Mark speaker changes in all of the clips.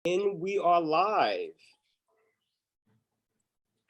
Speaker 1: And we are live.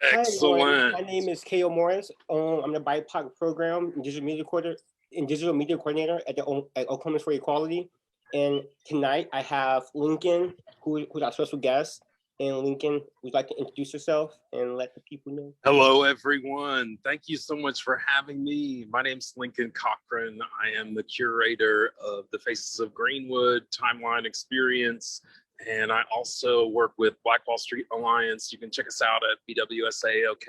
Speaker 2: Excellent.
Speaker 1: Hi, everyone. My name is K.O. Morris. I'm the BIPOC program and digital media coordinator at Oklahomans for Equality. And tonight I have Lincoln, who's our special guest. And Lincoln, would you like to introduce yourself and let the people know?
Speaker 2: Hello, everyone. Thank you so much for having me. My name's Lincoln Cohran. I am the curator of the Faces of Greenwood Timeline Experience. And I also work with Black Wall Street Alliance. You can check us out at bwsaokla.org.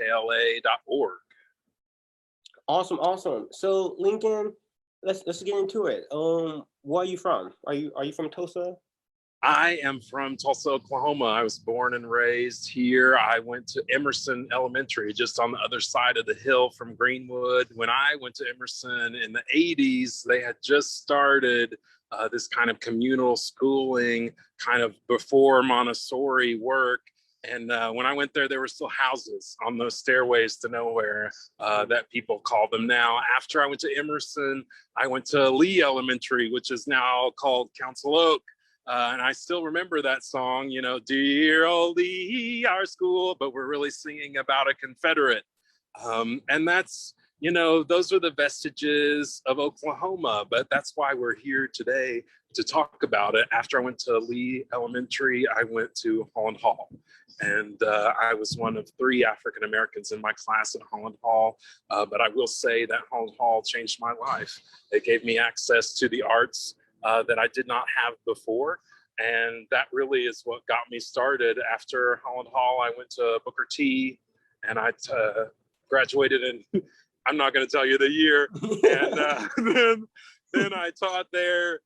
Speaker 1: Awesome. So Lincoln, let's get into it. Where are you from? Are you from Tulsa?
Speaker 2: I am from Tulsa, Oklahoma. I was born and raised here. I went to Emerson Elementary, just on the other side of the hill from Greenwood. When I went to Emerson in the 80s, they had just started this kind of communal schooling, kind of before Montessori work. And when I went there, there were still houses on those stairways to nowhere that people call them now. After I went to Emerson, I went to Lee Elementary, which is now called Council Oak. And I still remember that song, you know, dear old Lee, our school, but we're really singing about a Confederate. And that's, you know, those are the vestiges of Oklahoma, but that's why we're here today to talk about it. After I went to Lee Elementary, I went to Holland Hall. And I was one of 3 African Americans in my class at Holland Hall. But I will say that Holland Hall changed my life. It gave me access to the arts that I did not have before. And that really is what got me started. After Holland Hall, I went to Booker T, and I graduated in, I'm not going to tell you the year. And then I taught there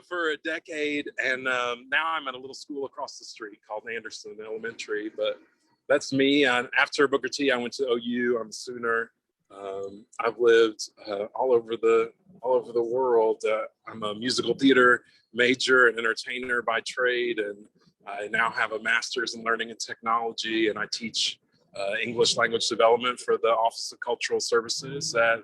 Speaker 2: for a decade. And now I'm at a little school across the street called Anderson Elementary. But that's me. And after Booker T, I went to OU. I'm a Sooner. I've lived all over the world. I'm a musical theater major and entertainer by trade, and I now have a master's in learning and technology, and I teach English language development for the Office of Cultural Services at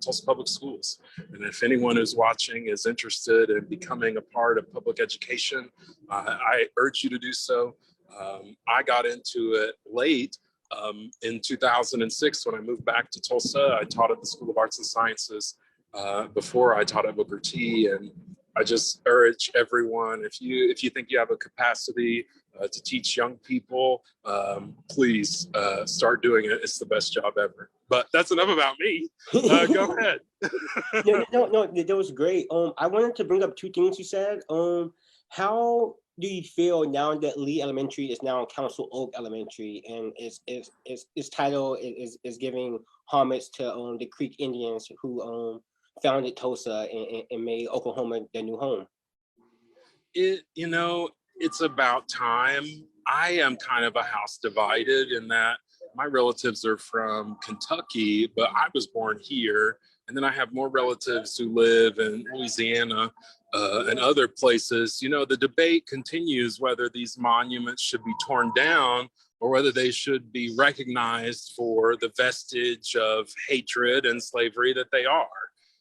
Speaker 2: Tulsa Public Schools. And if anyone who's watching is interested in becoming a part of public education, I urge you to do so. I got into it late. In 2006, when I moved back to Tulsa, I taught at the School of Arts and Sciences before I taught at Booker T. And I just urge everyone, if you think you have a capacity to teach young people, please start doing it. It's the best job ever. But that's enough about me. Go ahead.
Speaker 1: No, that was great. I wanted to bring up 2 things you said. How do you feel now that Lee Elementary is now Council Oak Elementary, and its title is giving homage to the Creek Indians who founded Tulsa and made Oklahoma their new home?
Speaker 2: It's about time. I am kind of a house divided in that my relatives are from Kentucky, but I was born here. And then I have more relatives who live in Louisiana and other places. You know, the debate continues whether these monuments should be torn down or whether they should be recognized for the vestige of hatred and slavery that they are.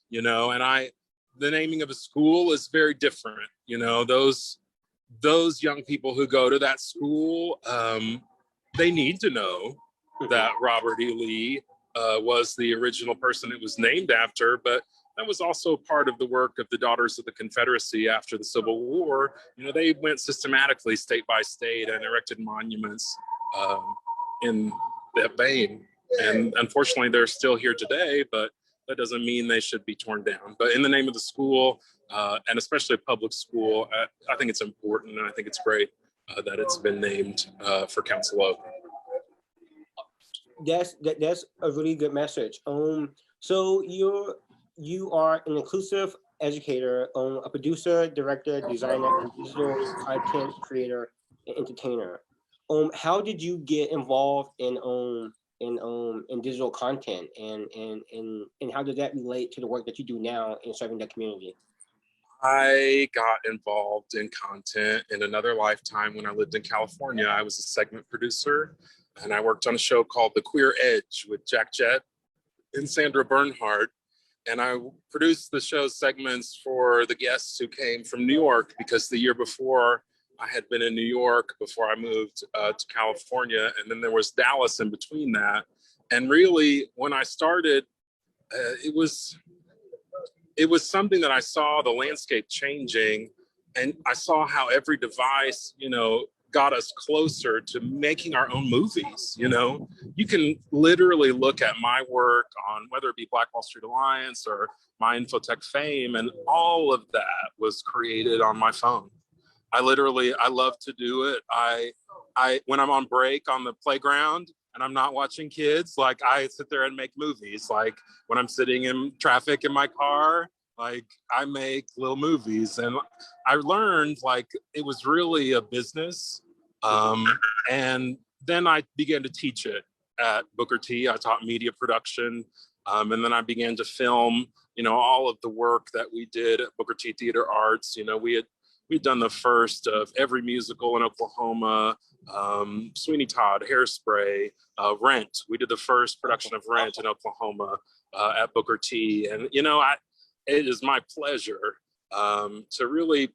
Speaker 2: You know, and the naming of a school is very different. You know, those young people who go to that school, they need to know that Robert E. Lee was the original person it was named after, but that was also part of the work of the Daughters of the Confederacy after the Civil War. You know, they went systematically state by state and erected monuments in that vein. And unfortunately, they're still here today, but that doesn't mean they should be torn down. But in the name of the school, and especially a public school, I think it's important, and I think it's great that it's been named for Council Oak.
Speaker 1: That's a really good message. So you are an inclusive educator, a producer, director, designer, and digital content creator and entertainer. How did you get involved in digital content, and how does that relate to the work that you do now in serving the community?
Speaker 2: I got involved in content in another lifetime when I lived in California. I was a segment producer, and I worked on a show called The Queer Edge with Jack Jett and Sandra Bernhardt. And I produced the show's segments for the guests who came from New York, because the year before I had been in New York before I moved to California, and then there was Dallas in between that. And really, when I started, it was something that I saw the landscape changing, and I saw how every device, got us closer to making our own movies. You can literally look at my work on whether it be Black Wall Street Alliance or my Infotech fame, and all of that was created on my phone. I love to do it. I when I'm on break on the playground and I'm not watching kids, like I sit there and make movies. Like when I'm sitting in traffic in my car, like I make little movies. And I learned like it was really a business. And then I began to teach it at Booker T. I taught media production. And then I began to film, all of the work that we did at Booker T Theater Arts. We'd done the first of every musical in Oklahoma, Sweeney Todd, Hairspray, Rent. We did the first production of Rent in Oklahoma at Booker T. And, it is my pleasure to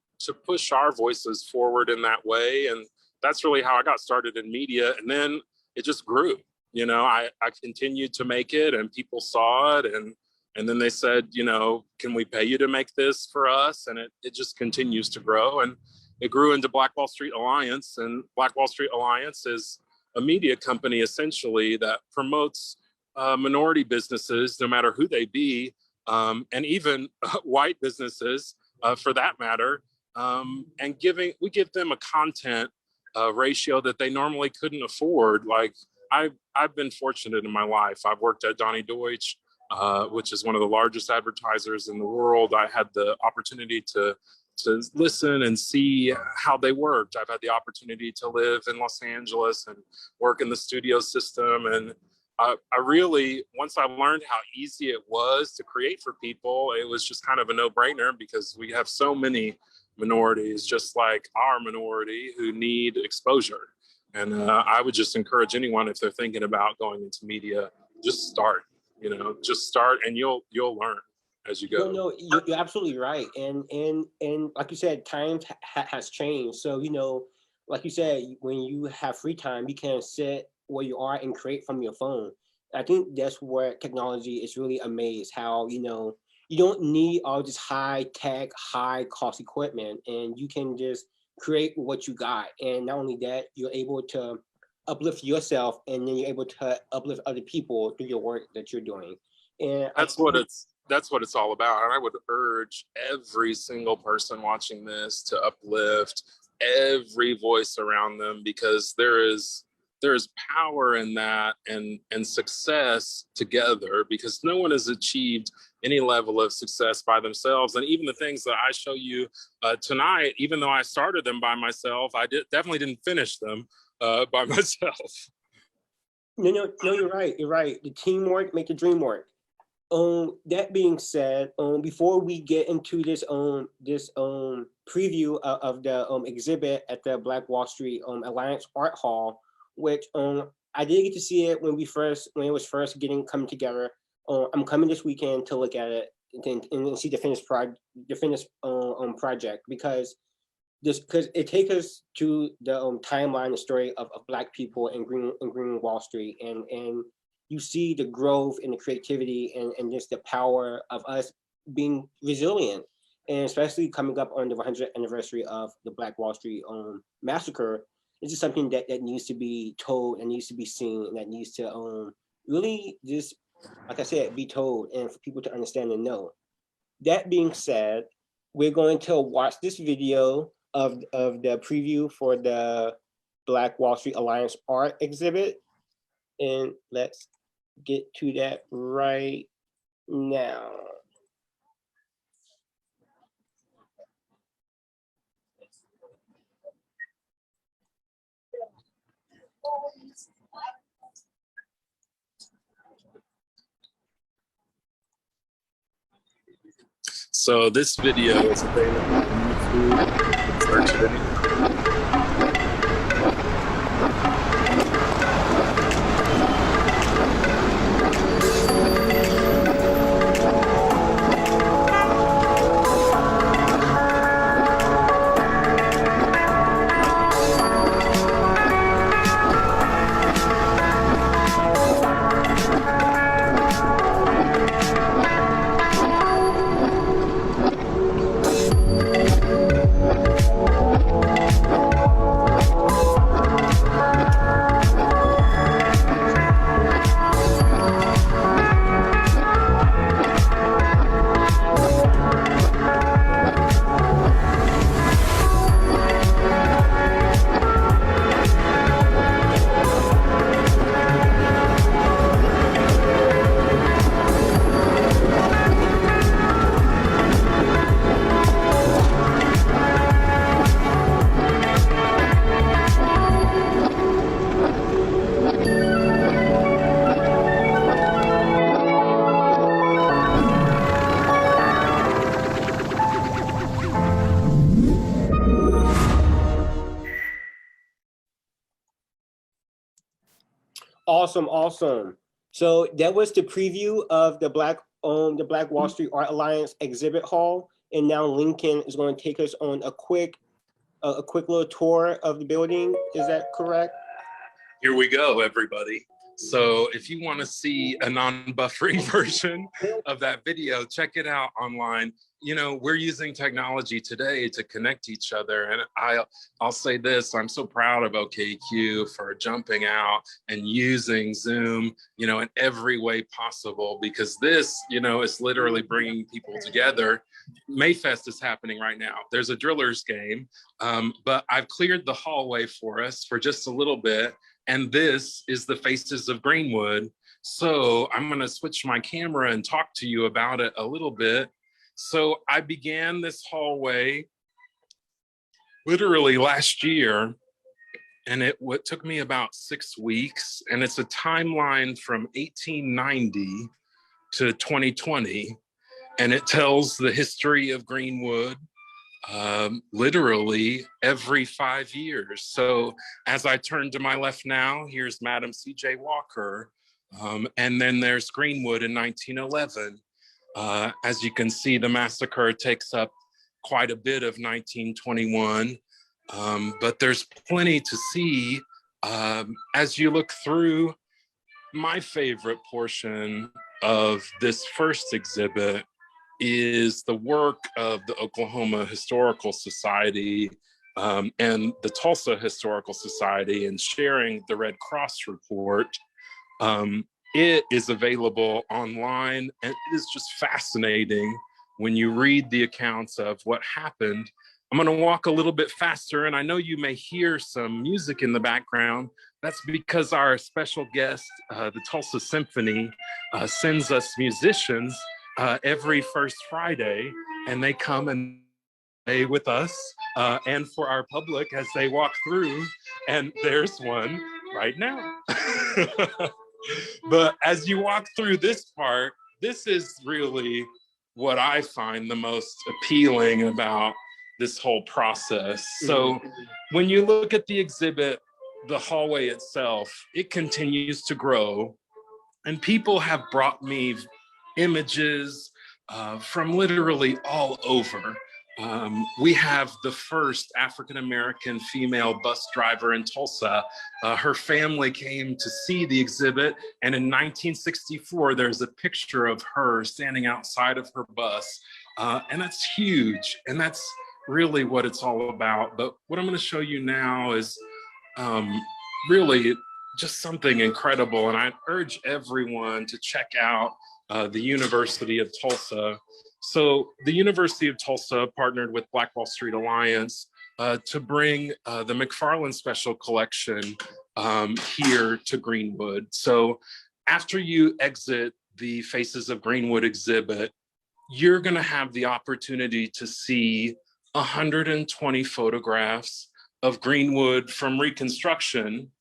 Speaker 2: push our voices forward in that way. And that's really how I got started in media. And then it just grew. I continued to make it, and people saw it. And then they said, can we pay you to make this for us? And it just continues to grow. And it grew into Black Wall Street Alliance. And Black Wall Street Alliance is a media company, essentially, that promotes minority businesses, no matter who they be, and even white businesses, for that matter. And we give them a content ratio that they normally couldn't afford. Like I've been fortunate in my life. I've worked at Donnie Deutsch, which is one of the largest advertisers in the world. I had the opportunity to listen and see how they worked. I've had the opportunity to live in Los Angeles and work in the studio system. And I really, once I learned how easy it was to create for people, it was just kind of a no-brainer, because we have so many minorities, just like our minority, who need exposure. And I would just encourage anyone, if they're thinking about going into media, just start. Just start, and you'll learn as you go.
Speaker 1: No, you're absolutely right. And like you said, times has changed. So, like you said, when you have free time, you can sit where you are and create from your phone. I think that's where technology is really amazed, how, you don't need all this high tech, high cost equipment, and you can just create what you got. And not only that, you're able to uplift yourself, and then you're able to uplift other people through your work that you're doing. And that's what
Speaker 2: it's all about. And I would urge every single person watching this to uplift every voice around them, because there is power in that, and success together, because no one has achieved any level of success by themselves. And even the things that I show you tonight, even though I started them by myself, I definitely didn't finish them by myself.
Speaker 1: No, you're right. You're right. The teamwork make the dream work. That being said, before we get into this preview of the exhibit at the Black Wall Street Alliance Art Hall, which I did get to see it when it was first coming together. I'm coming this weekend to look at it and see the finished project, because it takes us to the timeline, the story of Black people in Green Wall Street, and you see the growth and the creativity and just the power of us being resilient, and especially coming up on the 100th anniversary of the Black Wall Street massacre. It's just something that needs to be told and needs to be seen, and that needs to really just, like I said, be told, and for people to understand and know. That being said, we're going to watch this video of the preview for the Black Wall Street Alliance art exhibit, and let's get to that right now.
Speaker 2: So this video is available on YouTube. Search it anytime.
Speaker 1: Awesome, awesome. So that was the preview of the Black Wall Street Art Alliance exhibit hall, and now Lincoln is going to take us on a quick little tour of the building. Is that correct?
Speaker 2: Here we go, everybody. So if you want to see a non-buffering version of that video, check it out online. You know, we're using technology today to connect each other. And I'll say this, I'm so proud of OKQ for jumping out and using Zoom, you know, in every way possible, because this, you know, is literally bringing people together. Mayfest is happening right now. There's a drillers game, but I've cleared the hallway for us for just a little bit. And this is the Faces of Greenwood. So I'm gonna switch my camera and talk to you about it a little bit. So I began this hallway literally last year, and it took me about 6 weeks, and it's a timeline from 1890 to 2020, and it tells the history of Greenwood literally every 5 years. So as I turn to my left now, here's Madam C.J. Walker, and then there's Greenwood in 1911. As you can see, the massacre takes up quite a bit of 1921, but there's plenty to see. As you look through, my favorite portion of this first exhibit is the work of the Oklahoma Historical Society and the Tulsa Historical Society, and sharing the Red Cross report. It is available online, and it is just fascinating when you read the accounts of what happened. I'm gonna walk a little bit faster, and I know you may hear some music in the background. That's because our special guest, the Tulsa Symphony, sends us musicians every first Friday, and they come and play with us and for our public as they walk through, and there's one right now. But as you walk through this part, this is really what I find the most appealing about this whole process. So when you look at the exhibit, the hallway itself, it continues to grow, and people have brought me images from literally all over. We have the first African-American female bus driver in Tulsa. Her family came to see the exhibit, and in 1964, there's a picture of her standing outside of her bus, and that's huge, and that's really what it's all about. But what I'm gonna show you now is really just something incredible, and I urge everyone to check out the University of Tulsa. So the University of Tulsa partnered with Black Wall Street Alliance to bring the McFarland Special Collection here to Greenwood. So after you exit the Faces of Greenwood exhibit, you're gonna have the opportunity to see 120 photographs of Greenwood from Reconstruction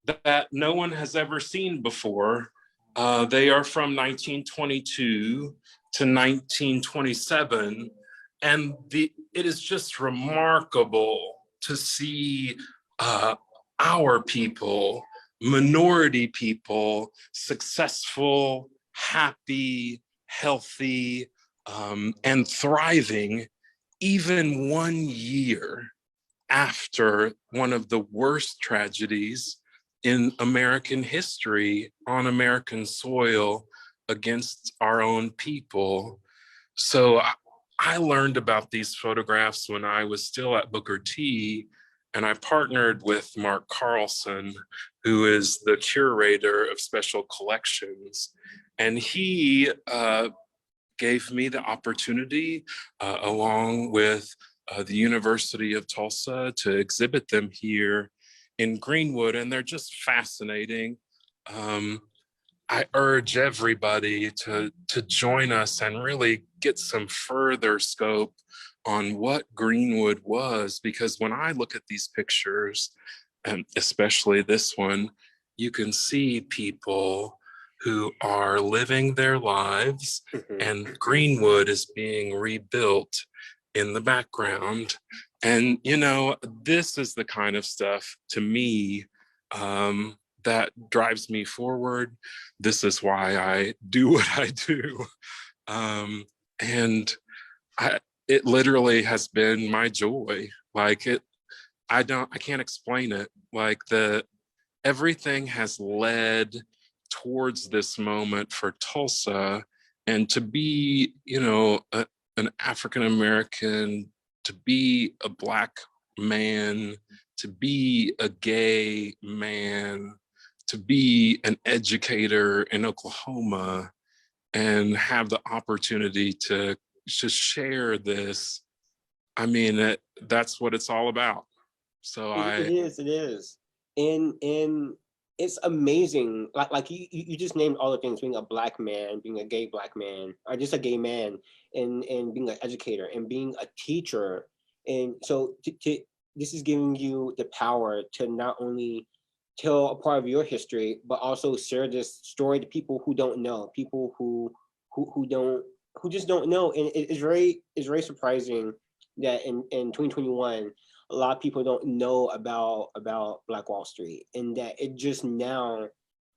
Speaker 2: that no one has ever seen before. They are from 1922 to 1927, and it is just remarkable to see our people, minority people, successful, happy, healthy, and thriving, even 1 year after one of the worst tragedies in American history on American soil against our own people. So I learned about these photographs when I was still at Booker T, and I partnered with Mark Carlson, who is the curator of special collections. And he gave me the opportunity, along with the University of Tulsa, to exhibit them here in Greenwood, and they're just fascinating. I urge everybody to join us and really get some further scope on what Greenwood was, because when I look at these pictures, and especially this one, you can see people who are living their lives, and Greenwood is being rebuilt in the background. And, you know, this is the kind of stuff, to me, that drives me forward. This is why I do what I do. And it literally has been my joy. Like I can't explain it. Like everything has led towards this moment for Tulsa, and to be, an African American, to be a Black man, to be a gay man, to be an educator in Oklahoma, and have the opportunity to just share this. I mean, that's what it's all about. So
Speaker 1: It is. And it's amazing. Like you just named all the things, being a Black man, being a gay Black man, or just a gay man, and being an educator and being a teacher. And so this is giving you the power to not only tell a part of your history, but also share this story to people who don't know, people who just don't know. And it's very surprising that in 2021, a lot of people don't know about Black Wall Street, and that it just now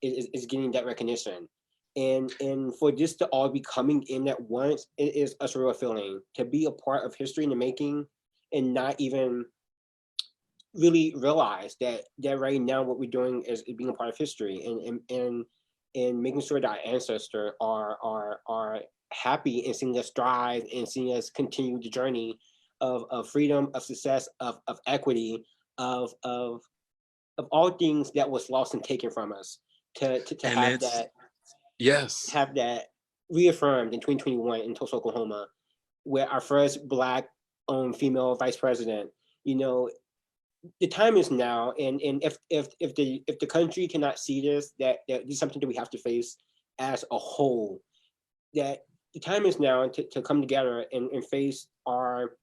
Speaker 1: is getting that recognition. And for this to all be coming in at once, it is a surreal feeling to be a part of history in the making, and not even really realize that right now what we're doing is being a part of history, and making sure that our ancestors are happy and seeing us thrive and seeing us continue the journey of freedom, of success, of equity, of all things that was lost and taken from us, to have that,
Speaker 2: yes,
Speaker 1: have that reaffirmed in 2021 in Tulsa, Oklahoma, where our first Black female vice president. The time is now, and if the country cannot see this, that this is something that we have to face as a whole. That the time is now to come together and face our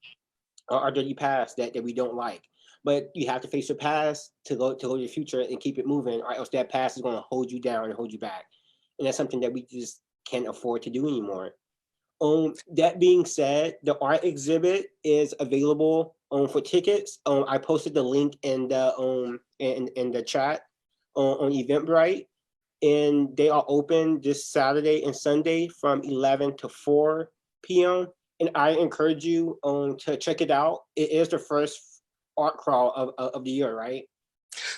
Speaker 1: dirty past that we don't like. But you have to face your past to go to the future and keep it moving, or else that past is going to hold you down and hold you back. And that's something that we just can't afford to do anymore. That being said, the art exhibit is available for tickets. I posted the link in the chat on Eventbrite, and they are open this Saturday and Sunday from 11 to 4 p.m. And I encourage you to check it out. It is the first art crawl of the year, right?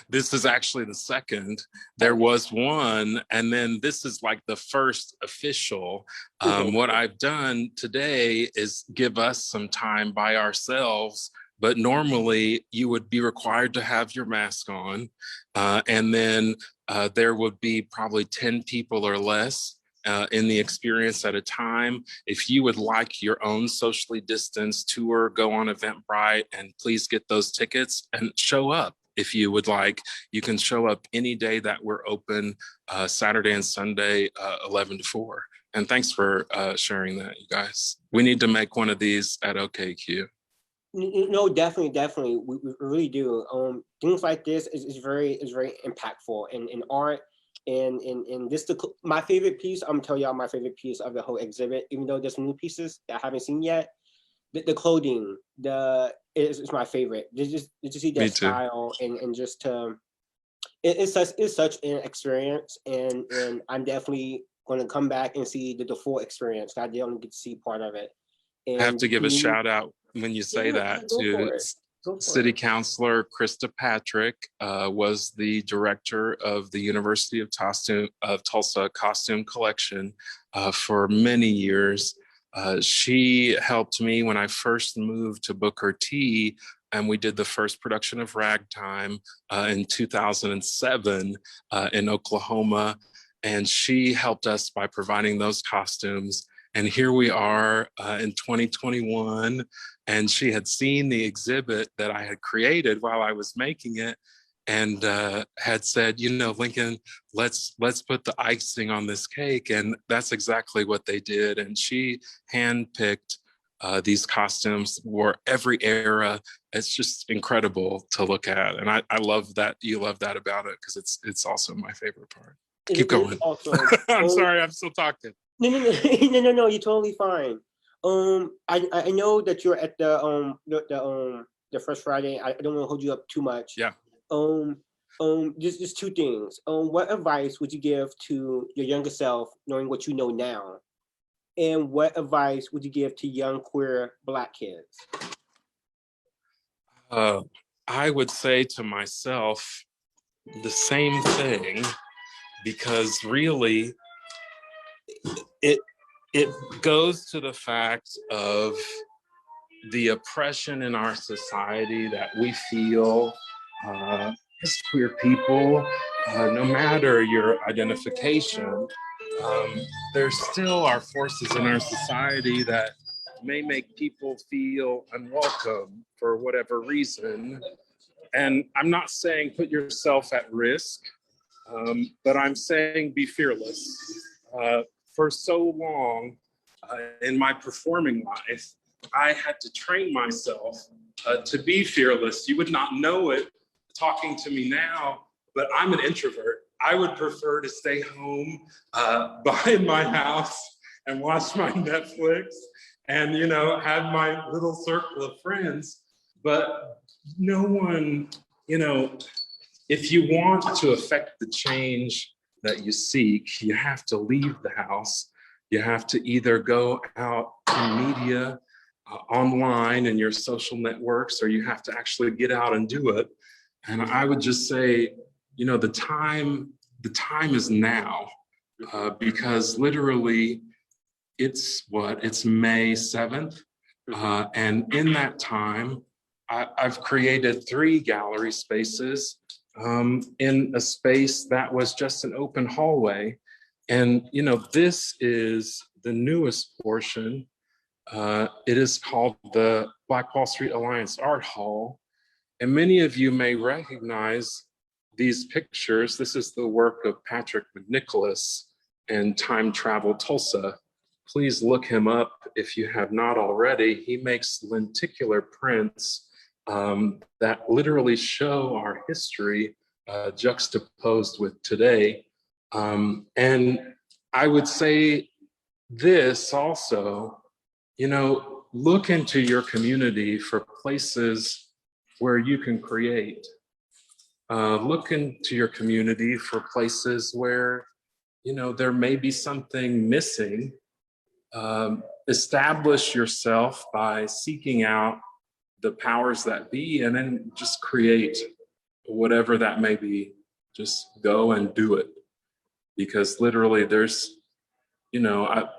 Speaker 2: This is actually the second. There was one, and then this is like the first official. What I've done today is give us some time by ourselves, but normally you would be required to have your mask on. And then there would be probably 10 people or less in the experience at a time. If you would like your own socially distanced tour, go on Eventbrite and please get those tickets and show up. If you would like, you can show up any day that we're open, Saturday and Sunday, 11 to 4. And thanks for sharing that, you guys. We need to make one of these at OKQ.
Speaker 1: No, definitely. We really do. Things like this is very impactful in art. And this my favorite piece. I'm gonna tell y'all my favorite piece of the whole exhibit, even though there's some new pieces that I haven't seen yet. The clothing, is my favorite. Just to see that style and just to it's such an experience, and I'm definitely going to come back and see the full experience. I did only get to see part of it. And
Speaker 2: I have to give a shout out when you say that to City Councilor Krista Patrick, was the director of the University of Tulsa Costume Collection for many years. She helped me when I first moved to Booker T, and we did the first production of Ragtime in 2007 in Oklahoma. And she helped us by providing those costumes. And here we are in 2021, and she had seen the exhibit that I had created while I was making it, and had said, Lincoln, let's put the icing on this cake. And that's exactly what they did. And she handpicked these costumes for every era. It's just incredible to look at. And I love that you love that about it, because it's also my favorite part. Keep going. I'm sorry, I'm still talking.
Speaker 1: No, you're totally fine. I know that you're at the First Friday. I don't want to hold you up too much.
Speaker 2: Yeah.
Speaker 1: Just two things. What advice would you give to your younger self, knowing what you know now? And what advice would you give to young queer Black kids?
Speaker 2: I would say to myself the same thing, because really it goes to the fact of the oppression in our society that we feel as queer people, no matter your identification. There still are forces in our society that may make people feel unwelcome for whatever reason. And I'm not saying put yourself at risk, but I'm saying be fearless. For so long in my performing life, I had to train myself to be fearless. You would not know it talking to me now, but I'm an introvert. I would prefer to stay home behind my house and watch my Netflix and, you know, have my little circle of friends. But no one, you know, if you want to affect the change that you seek, you have to leave the house. You have to either go out in media, online in your social networks, or you have to actually get out and do it. And I would just say, you know, the time is now, because literally it's May 7th. And in that time, I've created 3 gallery spaces in a space that was just an open hallway. And, you know, this is the newest portion. It is called the Black Wall Street Alliance Art Hall. And many of you may recognize these pictures. This is the work of Patrick McNicholas and Time Travel Tulsa. Please look him up if you have not already. He makes lenticular prints that literally show our history juxtaposed with today. And I would say this also, you know, look into your community for places where you can create. Look into your community for places where, you know, there may be something missing. Establish yourself by seeking out the powers that be, and then just create whatever that may be. Just go and do it. Because literally there's, you know,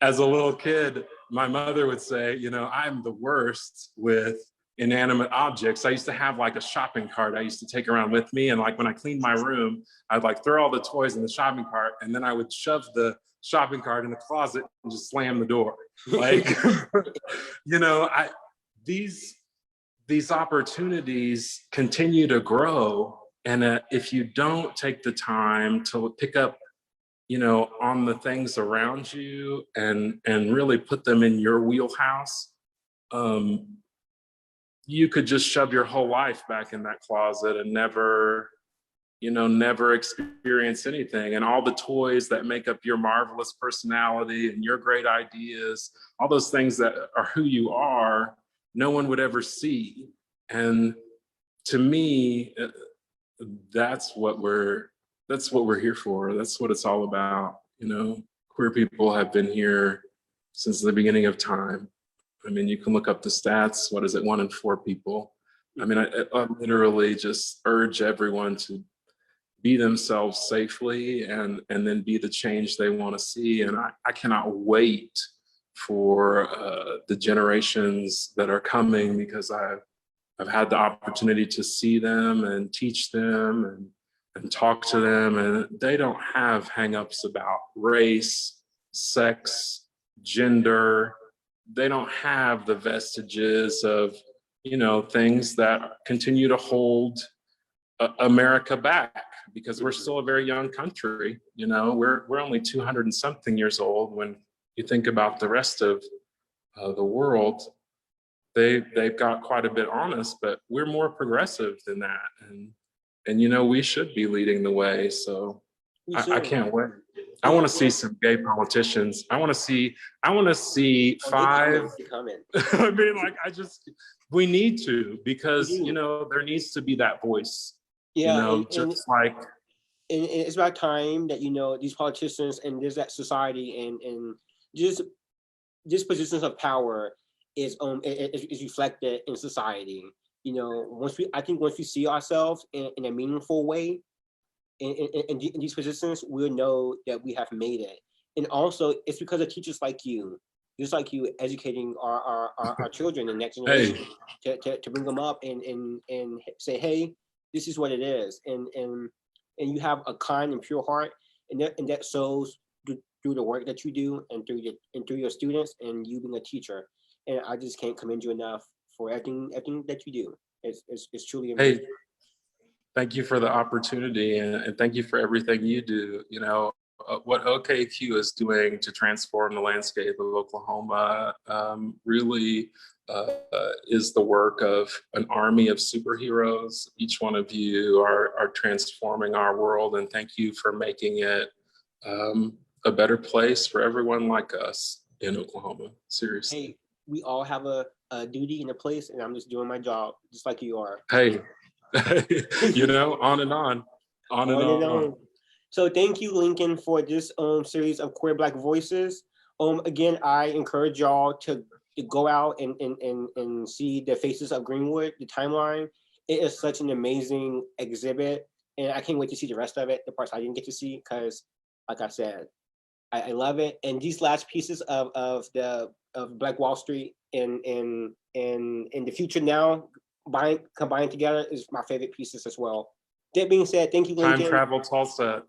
Speaker 2: as a little kid, my mother would say, you know, I'm the worst with inanimate objects. I used to have like a shopping cart I used to take around with me. And like when I cleaned my room, I'd like throw all the toys in the shopping cart, and then I would shove the shopping cart in the closet and just slam the door. Like, you know, these opportunities continue to grow. And if you don't take the time to pick up, you know, on the things around you and really put them in your wheelhouse, you could just shove your whole life back in that closet and never experience anything. And all the toys that make up your marvelous personality and your great ideas, all those things that are who you are, no one would ever see. And to me, that's what we're here for. That's what it's all about. You know, queer people have been here since the beginning of time. I mean, you can look up the stats. What is it? 1 in 4 people. I mean, I literally just urge everyone to be themselves safely and then be the change they want to see. And I cannot wait for the generations that are coming, because I've had the opportunity to see them and teach them and talk to them, and they don't have hangups about race, sex, gender. They don't have the vestiges of, you know, things that continue to hold America back, because we're still a very young country. You know, we're only 200 and something years old. When you think about the rest of the world, they've got quite a bit on us, but we're more progressive than that. And you know, we should be leading the way. So I can't wait. I want to see some gay politicians. I want to see 5. I mean, like, we need to, because, you know, there needs to be that voice.
Speaker 1: Yeah,
Speaker 2: just like,
Speaker 1: and it's about time that, these politicians and there's that society and just positions of power is reflected in society. I think once we see ourselves in a meaningful way in these positions, we'll know that we have made it. And also, it's because of teachers like you, just like you, educating our children and next generation to bring them up and say, hey, this is what it is, and you have a kind and pure heart, and that shows through the work that you do and through your students and you being a teacher. And I just can't commend you enough for everything that you do. It's truly amazing.
Speaker 2: hey, thank you for the opportunity, and thank you for everything you do. What OKQ is doing to transform the landscape of Oklahoma really is the work of an army of superheroes. Each one of you are transforming our world, and thank you for making it a better place for everyone like us in Oklahoma. Seriously.
Speaker 1: Hey, we all have a duty and a place, and I'm just doing my job just like you are.
Speaker 2: Hey, on and on, on and on.
Speaker 1: So thank you, Lincoln, for this series of Queer Black Voices. Again, I encourage y'all to go out and see the Faces of Greenwood, the timeline. It is such an amazing exhibit, and I can't wait to see the rest of it, the parts I didn't get to see, because, like I said, I love it. And these last pieces of Black Wall Street in the future now, combined together, is my favorite pieces as well. That being said, thank you, Lincoln.
Speaker 2: Time Travel Tulsa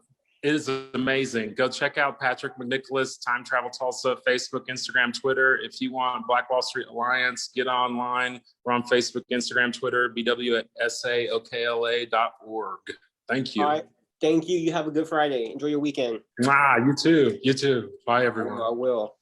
Speaker 2: is amazing. Go check out Patrick McNicholas, Time Travel Tulsa, Facebook, Instagram, Twitter. If you want Black Wall Street Alliance, get online. We're on Facebook, Instagram, Twitter, bwsaokla.org. Thank you.
Speaker 1: All right. Thank you. You have a good Friday. Enjoy your weekend.
Speaker 2: You too. You too. Bye, everyone.
Speaker 1: I will.